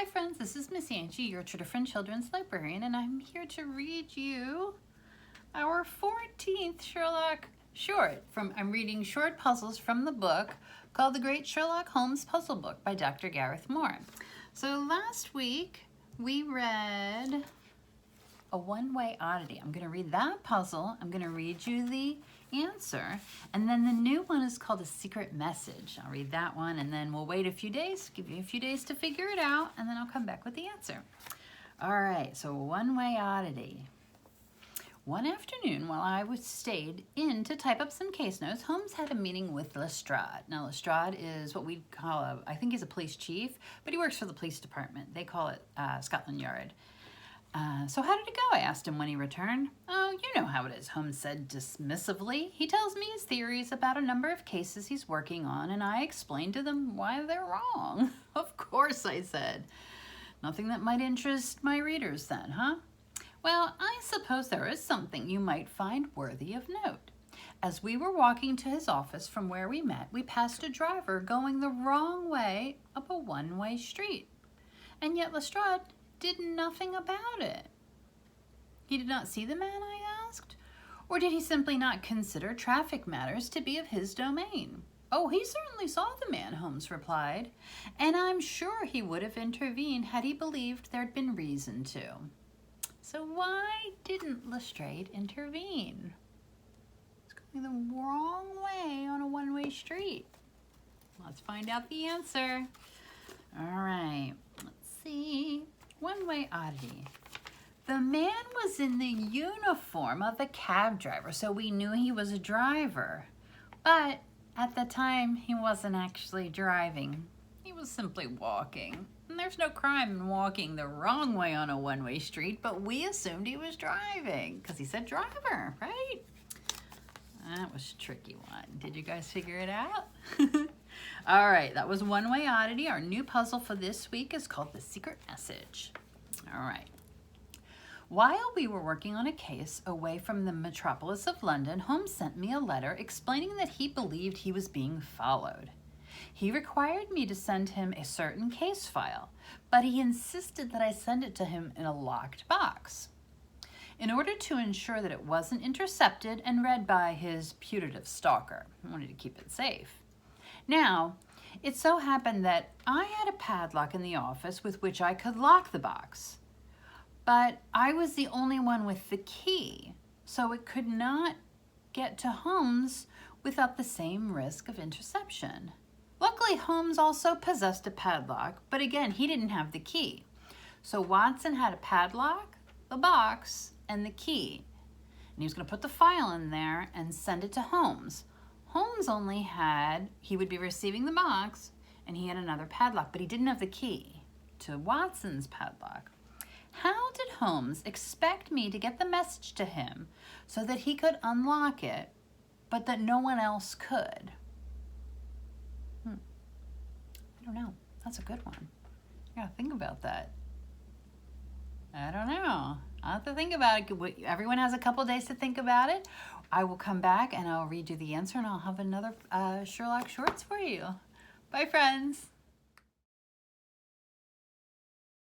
Hi friends, this is Miss Angie, your True to Friend Children's Librarian, and I'm here to read you our 14th Sherlock short. I'm reading short puzzles from the book called The Great Sherlock Holmes Puzzle Book by Dr. Gareth Moore. So last week we read A One-Way Oddity. I'm going to read that puzzle. I'm going to read you the answer, and then the new one is called A Secret Message. I'll read that one, and then we'll wait a few days, give you a few days to figure it out, and then I'll come back with the answer. All right, so One-Way Oddity. One afternoon, while I stayed in to type up some case notes, Holmes had a meeting with Lestrade. Now, Lestrade is what we call I think he's a police chief, but he works for the police department. They call it Scotland Yard. So how did it go? I asked him when he returned. Oh, you know how it is, Holmes said dismissively. He tells me his theories about a number of cases he's working on, and I explain to them why they're wrong. Of course, I said. Nothing that might interest my readers then, huh? Well, I suppose there is something you might find worthy of note. As we were walking to his office from where we met, we passed a driver going the wrong way up a one-way street. And yet Lestrade did nothing about it. He did not see the man, I asked? Or did he simply not consider traffic matters to be of his domain? Oh, he certainly saw the man, Holmes replied, and I'm sure he would have intervened had he believed there'd been reason to. So why didn't Lestrade intervene? He's going the wrong way on a one-way street. Let's find out the answer. All right, let's see. One-Way Oddity. The man was in the uniform of a cab driver, so we knew he was a driver. But at the time, he wasn't actually driving. He was simply walking. And there's no crime in walking the wrong way on a one-way street, but we assumed he was driving because he said driver, right? That was a tricky one. Did you guys figure it out? All right, that was One-Way Oddity. Our new puzzle for this week is called The Secret Message. All right. While we were working on a case away from the metropolis of London, Holmes sent me a letter explaining that he believed he was being followed. He required me to send him a certain case file, but he insisted that I send it to him in a locked box. In order to ensure that it wasn't intercepted and read by his putative stalker, I wanted to keep it safe. Now, it so happened that I had a padlock in the office with which I could lock the box, but I was the only one with the key, so it could not get to Holmes without the same risk of interception. Luckily, Holmes also possessed a padlock, but again, he didn't have the key. So Watson had a padlock, the box, and the key. And he was going to put the file in there and send it to Holmes. Holmes only he would be receiving the box, and he had another padlock, but he didn't have the key to Watson's padlock. How did Holmes expect me to get the message to him so that he could unlock it, but that no one else could? I don't know. That's a good one. I gotta think about that. I don't know. I'll have to think about it. Everyone has a couple days to think about it. I will come back and I'll read you the answer, and I'll have another Sherlock Shorts for you. Bye, friends.